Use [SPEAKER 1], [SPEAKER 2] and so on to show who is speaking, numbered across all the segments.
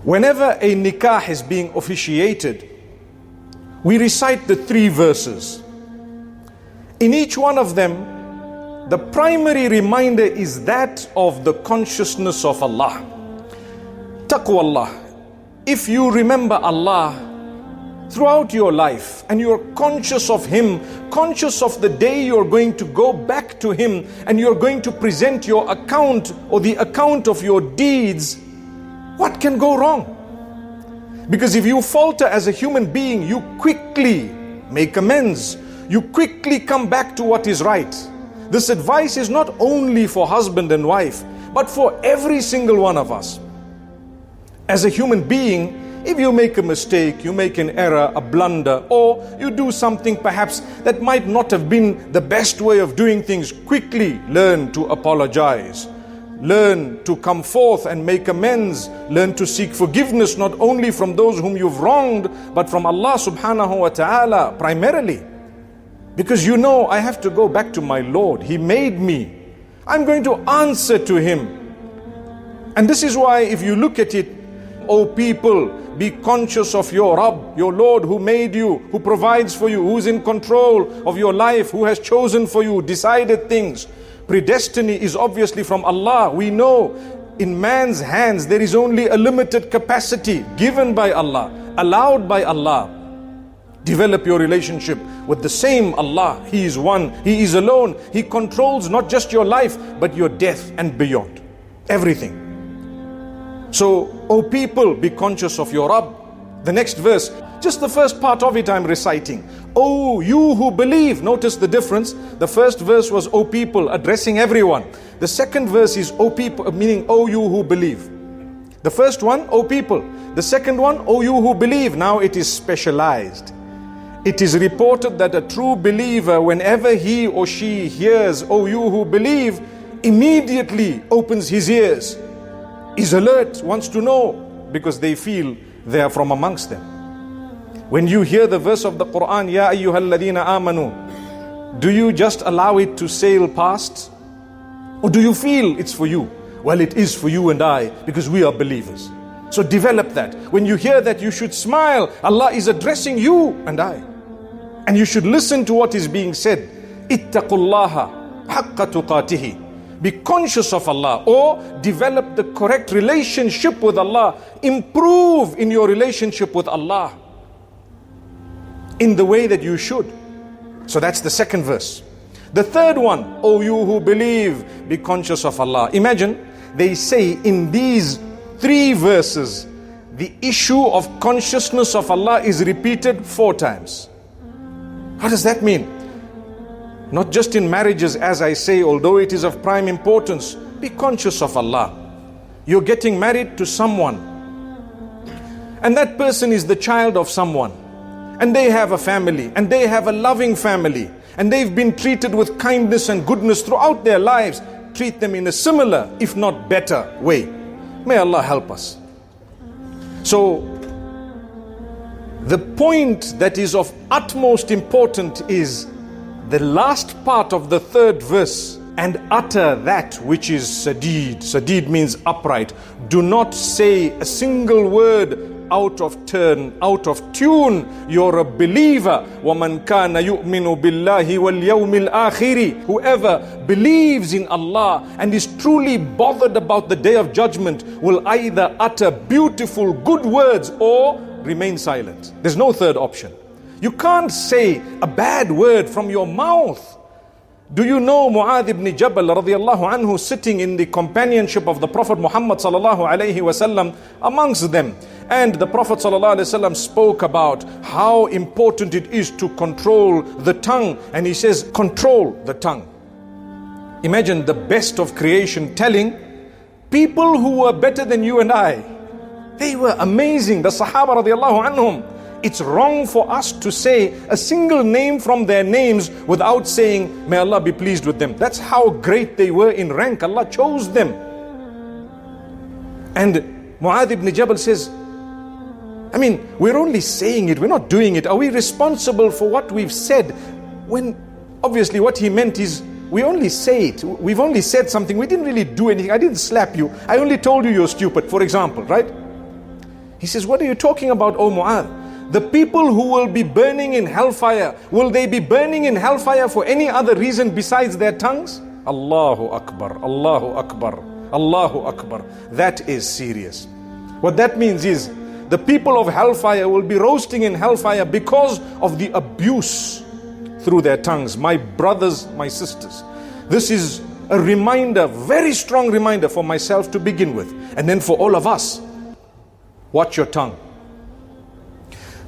[SPEAKER 1] Whenever a nikah is being officiated, we recite the 3 verses. In each one of them, the primary reminder is that of the consciousness of Allah. Taqwa Allah. If you remember Allah throughout your life and you're conscious of Him, conscious of the day you're going to go back to Him and you're going to present your account or the account of your deeds, what can go wrong? Because if you falter as a human being, you quickly make amends. You quickly come back to what is right. This advice is not only for husband and wife, but for every single one of us. As a human being, if you make a mistake, you make an error, a blunder, or you do something perhaps that might not have been the best way of doing things, quickly learn to apologize. Learn to come forth and make amends. Learn to seek forgiveness not only from those whom you've wronged, but from Allah subhanahu wa ta'ala primarily. Because you know, I have to go back to my Lord. He made me. I'm going to answer to Him. And this is why if you look at it, O people, be conscious of your Rabb, your Lord who made you, who provides for you, who's in control of your life, who has chosen for you, decided things. Predestiny is obviously from Allah. We know in man's hands there is only a limited capacity given by Allah, allowed by Allah. Develop your relationship with the same Allah. He is one. He is alone. He controls not just your life, but your death and beyond. Everything. So, O people, be conscious of your Rabb. The next verse, just the first part of it I'm reciting. O you who believe. Notice the difference. The first verse was O people, addressing everyone. The second verse is O people, meaning O you who believe. The first one, O people. The second one, O you who believe. Now it is specialized. It is reported that a true believer, whenever he or she hears, O you who believe, immediately opens his ears, is alert, wants to know, because they feel they are from amongst them. When you hear the verse of the Quran, Ya ayyuhalladhina amanu, do you just allow it to sail past? Or do you feel it's for you? Well, it is for you and I, because we are believers. So develop that. When you hear that, you should smile. Allah is addressing you and I. And you should listen to what is being said. Ittaqullaha haqqa tuqatihi. Be conscious of Allah, or develop the correct relationship with Allah. Improve in your relationship with Allah in the way that you should. So that's the second verse. The third one, O you who believe, be conscious of Allah. Imagine, they say in these 3 verses, the issue of consciousness of Allah is repeated 4 times. What does that mean? Not just in marriages, as I say, although it is of prime importance, be conscious of Allah. You're getting married to someone, and that person is the child of someone, and they have a family, and they have a loving family, and they've been treated with kindness and goodness throughout their lives. Treat them in a similar, if not better way. May Allah help us. So, the point that is of utmost importance is the last part of the 3rd verse, and utter that which is sadid. Sadid means upright. Do not say a single word out of turn, out of tune. You're a believer. وَمَنْ كَانَ يُؤْمِنُ بِاللَّهِ وَالْيَوْمِ الْآخِرِ. Whoever believes in Allah and is truly bothered about the day of judgment will either utter beautiful good words or remain silent. There's no third option. You can't say a bad word from your mouth. Do you know Mu'adh ibn Jabal radiyallahu anhu sitting in the companionship of the Prophet Muhammad sallallahu alayhi wasallam amongst them? And the Prophet sallallahu alayhi wasallam spoke about how important it is to control the tongue. And he says, control the tongue. Imagine the best of creation telling people who were better than you and I. They were amazing. The Sahaba radiyallahu anhum. It's wrong for us to say a single name from their names without saying, may Allah be pleased with them. That's how great they were in rank. Allah chose them. And Mu'adh ibn Jabal says, I mean, we're only saying it, we're not doing it. Are we responsible for what we've said? When obviously what he meant is, we only say it. We've only said something. We didn't really do anything. I didn't slap you. I only told you you're stupid, for example, right? He says, what are you talking about, O Mu'adh? The people who will be burning in hellfire, will they be burning in hellfire for any other reason besides their tongues? Allahu Akbar, Allahu Akbar, Allahu Akbar. That is serious. What that means is, the people of hellfire will be roasting in hellfire because of the abuse through their tongues. My brothers, my sisters, this is a reminder, very strong reminder for myself to begin with, and then for all of us. Watch your tongue.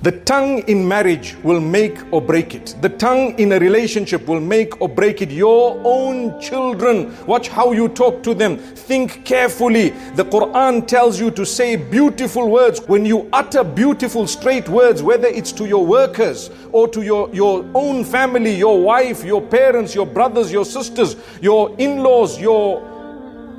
[SPEAKER 1] The tongue in marriage will make or break it. The tongue in a relationship will make or break it. Your own children, watch how you talk to them. Think carefully. The Quran tells you to say beautiful words. When you utter beautiful straight words, whether it's to your workers or to your own family, your wife, your parents, your brothers, your sisters, your in-laws, your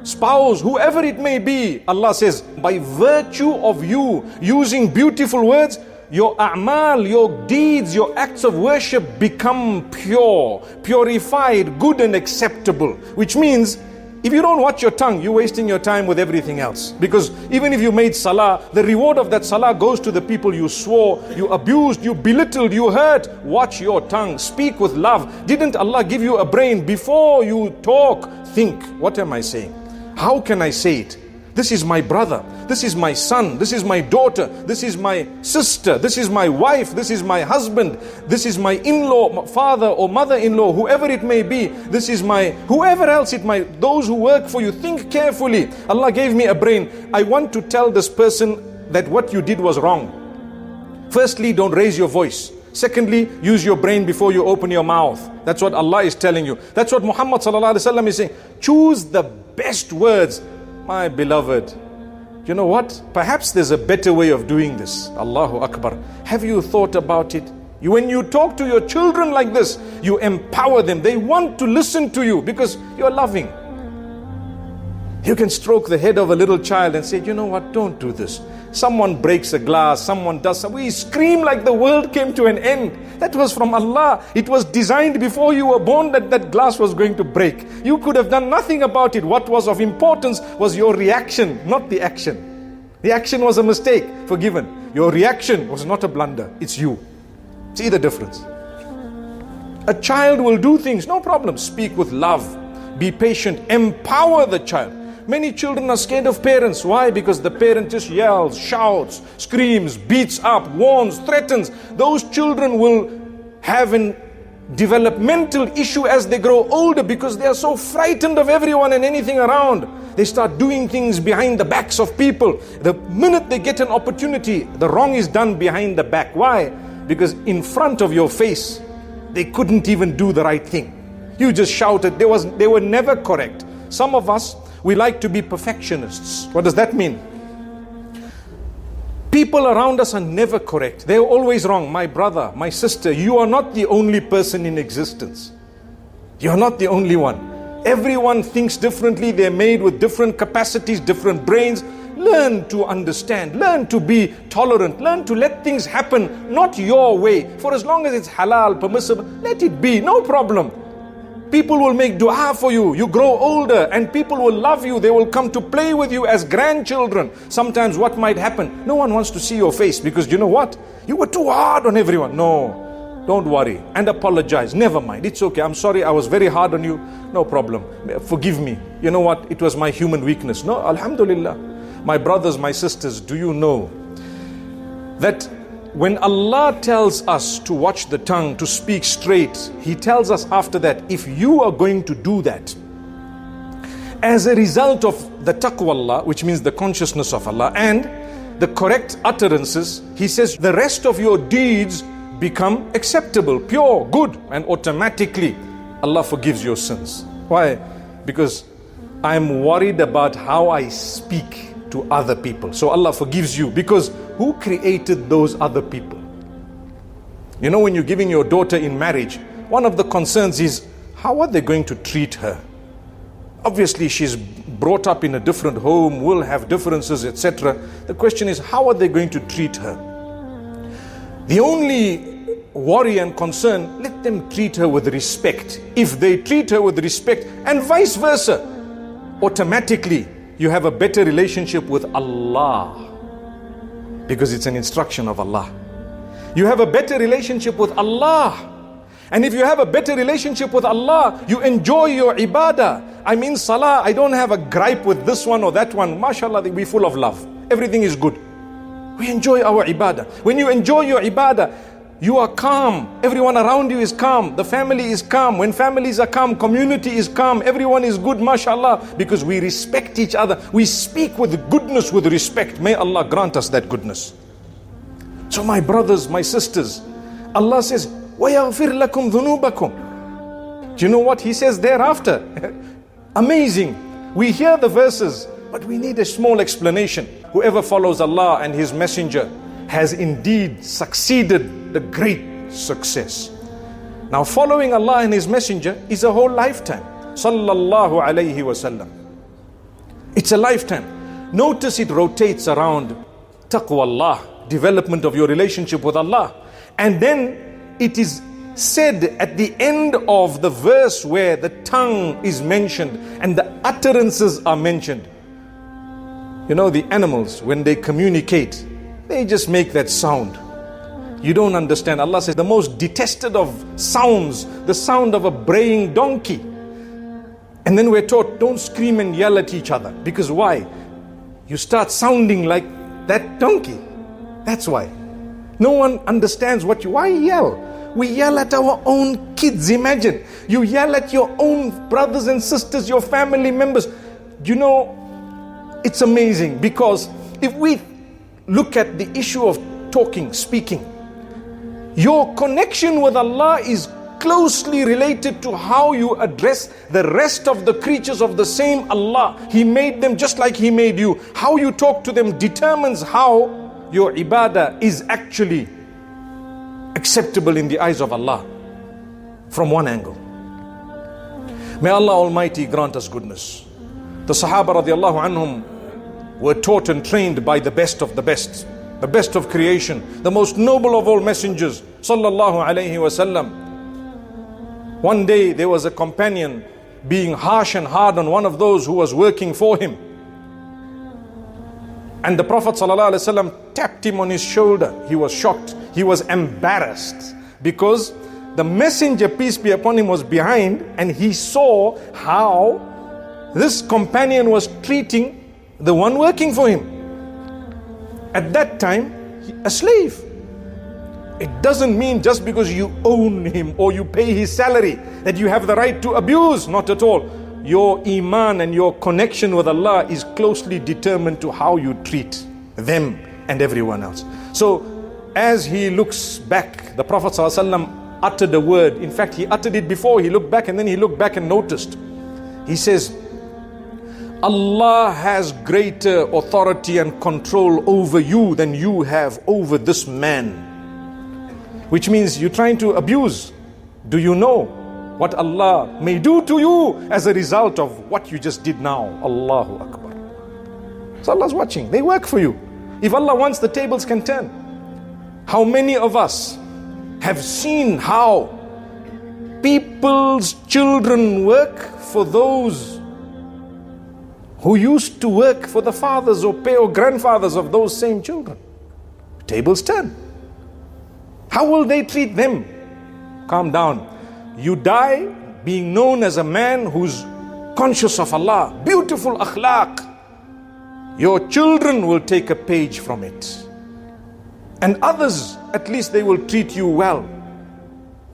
[SPEAKER 1] spouse, whoever it may be, Allah says, by virtue of you using beautiful words, your a'mal, your deeds, your acts of worship become pure, purified, good and acceptable. Which means, if you don't watch your tongue, you're wasting your time with everything else. Because even if you made salah, the reward of that salah goes to the people you swore, you abused, you belittled, you hurt. Watch your tongue. Speak with love. Didn't Allah give you a brain? Before you talk, think, what am I saying? How can I say it? This is my brother, this is my son, this is my daughter, this is my sister, this is my wife, this is my husband, this is my in-law, father or mother-in-law, whoever it may be, this is my, whoever else it might, those who work for you. Think carefully. Allah gave me a brain. I want to tell this person that what you did was wrong. Firstly, don't raise your voice. Secondly, use your brain before you open your mouth. That's what Allah is telling you. That's what Muhammad ﷺ is saying. Choose the best words. My beloved, you know what? Perhaps there's a better way of doing this. Allahu Akbar. Have you thought about it? When you talk to your children like this, you empower them. They want to listen to you because you're loving. You can stroke the head of a little child and say, you know what? Don't do this. Someone breaks a glass, someone does something. We scream like the world came to an end. That was from Allah. It was designed before you were born that that glass was going to break. You could have done nothing about it. What was of importance was your reaction, not the action. The action was a mistake, forgiven. Your reaction was not a blunder. It's you. See the difference. A child will do things, no problem. Speak with love. Be patient. Empower the child. Many children are scared of parents. Why? Because the parent just yells, shouts, screams, beats up, warns, threatens. Those children will have an developmental issue as they grow older because they are so frightened of everyone and anything around. They start doing things behind the backs of people. The minute they get an opportunity, the wrong is done behind the back. Why? Because in front of your face, they couldn't even do the right thing. You just shouted. They were never correct. Some of us, we like to be perfectionists. What does that mean? People around us are never correct. They're always wrong. My brother, my sister, you are not the only person in existence. You're not the only one. Everyone thinks differently. They're made with different capacities, different brains. Learn to understand. Learn to be tolerant. Learn to let things happen, not your way. For as long as it's halal, permissible, let it be. No problem. People will make dua for you. You grow older and people will love you. They will come to play with you as grandchildren. Sometimes what might happen? No one wants to see your face because you know what? You were too hard on everyone. No, don't worry and apologize. Never mind. It's okay. I'm sorry. I was very hard on you. No problem. Forgive me. You know what? It was my human weakness. No, Alhamdulillah. My brothers, my sisters, do you know that when Allah tells us to watch the tongue, to speak straight, He tells us after that, if you are going to do that, as a result of the taqwa, which means the consciousness of Allah, and the correct utterances, He says the rest of your deeds become acceptable, pure, good, and automatically Allah forgives your sins. Why? Because I'm worried about how I speak to other people. So Allah forgives you because who created those other people? You know, when you're giving your daughter in marriage, one of the concerns is how are they going to treat her? Obviously she's brought up in a different home, will have differences, etc. The question is, how are they going to treat her? The only worry and concern, let them treat her with respect. If they treat her with respect, and vice versa, automatically you have a better relationship with Allah. Because it's an instruction of Allah. You have a better relationship with Allah. And if you have a better relationship with Allah, you enjoy your ibadah. I mean salah, I don't have a gripe with this one or that one. MashaAllah, we're full of love. Everything is good. We enjoy our ibadah. When you enjoy your ibadah, you are calm. Everyone around you is calm. The family is calm. When families are calm, community is calm. Everyone is good, mashallah, because we respect each other. We speak with goodness, with respect. May Allah grant us that goodness. So my brothers, my sisters, Allah says, وَيَغْفِرْ لَكُمْ ذُنُوبَكُمْ. Do you know what He says thereafter? Amazing. We hear the verses, but we need a small explanation. Whoever follows Allah and His Messenger has indeed succeeded the great success. Now following Allah and His Messenger is a whole lifetime. Sallallahu alayhi wasallam. It's a lifetime. Notice it rotates around taqwa Allah, development of your relationship with Allah. And then it is said at the end of the verse where the tongue is mentioned and the utterances are mentioned. You know, the animals, when they communicate, they just make that sound. You don't understand. Allah says the most detested of sounds, the sound of a braying donkey. And then we're taught, don't scream and yell at each other. Because why? You start sounding like that donkey. That's why. No one understands why yell? We yell at our own kids. Imagine, you yell at your own brothers and sisters, your family members. You know, it's amazing, because if we look at the issue of talking, speaking, your connection with Allah is closely related to how you address the rest of the creatures of the same Allah. He made them just like He made you. How you talk to them determines how your ibadah is actually acceptable in the eyes of Allah from one angle. May Allah Almighty grant us goodness. The Sahaba radiallahu anhum were taught and trained by the best of creation, the most noble of all messengers, sallallahu alayhi wasallam. One day there was a companion being harsh and hard on one of those who was working for him. And the Prophet ﷺ tapped him on his shoulder. He was shocked. He was embarrassed because the messenger, peace be upon him, was behind, and he saw how this companion was treating the one working for him. At that time, a slave. It doesn't mean just because you own him or you pay his salary that you have the right to abuse. Not at all. Your iman and your connection with Allah is closely determined to how you treat them and everyone else. So as he looks back, the Prophet ﷺ uttered a word. In fact, he uttered it before he looked back, and then he looked back and noticed. He says, Allah has greater authority and control over you than you have over this man. Which means you're trying to abuse. Do you know what Allah may do to you as a result of what you just did now? Allahu Akbar. So Allah's watching. They work for you. If Allah wants, the tables can turn. How many of us have seen how people's children work for those who used to work for the fathers or grandfathers of those same children? Tables turn. How will they treat them? Calm down. You die being known as a man who's conscious of Allah. Beautiful akhlaq. Your children will take a page from it. And others, at least they will treat you well.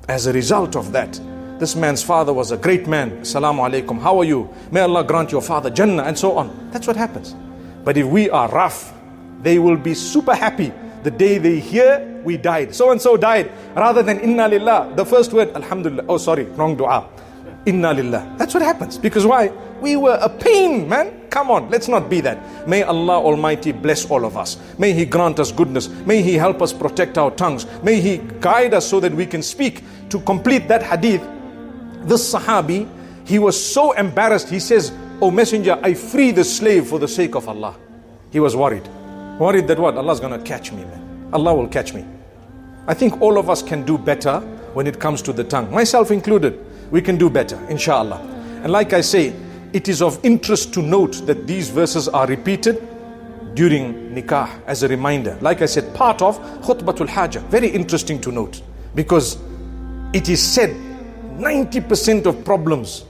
[SPEAKER 1] As a result of that, this man's father was a great man. Assalamu alaikum, how are you? May Allah grant your father Jannah, and so on. That's what happens. But if we are rough, they will be super happy the day they hear we died. So and so died. Rather than inna lillah, the first word, alhamdulillah. Oh, sorry, wrong dua. Inna lillah. That's what happens. Because why? We were a pain, man. Come on, let's not be that. May Allah Almighty bless all of us. May He grant us goodness. May He help us protect our tongues. May He guide us so that we can speak. To complete that hadith, this Sahabi, he was so embarrassed. He says, "O Messenger, I free the slave for the sake of Allah." He was worried. Worried that what? Allah's going to catch me, man. Allah will catch me. I think all of us can do better when it comes to the tongue. Myself included. We can do better, inshallah. And like I say, it is of interest to note that these verses are repeated during nikah as a reminder. Like I said, part of khutbatul hajah. Very interesting to note, because it is said 90% of problems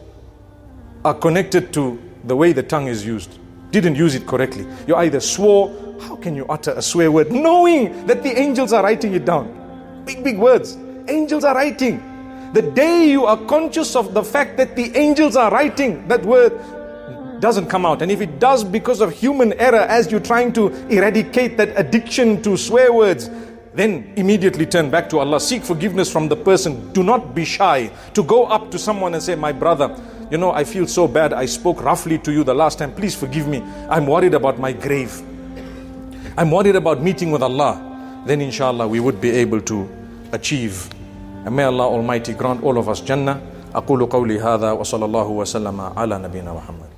[SPEAKER 1] are connected to the way the tongue is used. Didn't use it correctly. You either swore. How can you utter a swear word knowing that the angels are writing it down? Big words. Angels are writing. The day you are conscious of the fact that the angels are writing, that word doesn't come out. And if it does because of human error, as you're trying to eradicate that addiction to swear words, then immediately turn back to Allah. Seek forgiveness from the person. Do not be shy to go up to someone and say, my brother, you know, I feel so bad. I spoke roughly to you the last time. Please forgive me. I'm worried about my grave. I'm worried about meeting with Allah. Then inshallah we would be able to achieve. And may Allah Almighty grant all of us Jannah. أقول قولي هذا وصلى الله وسلم على نبينا محمد.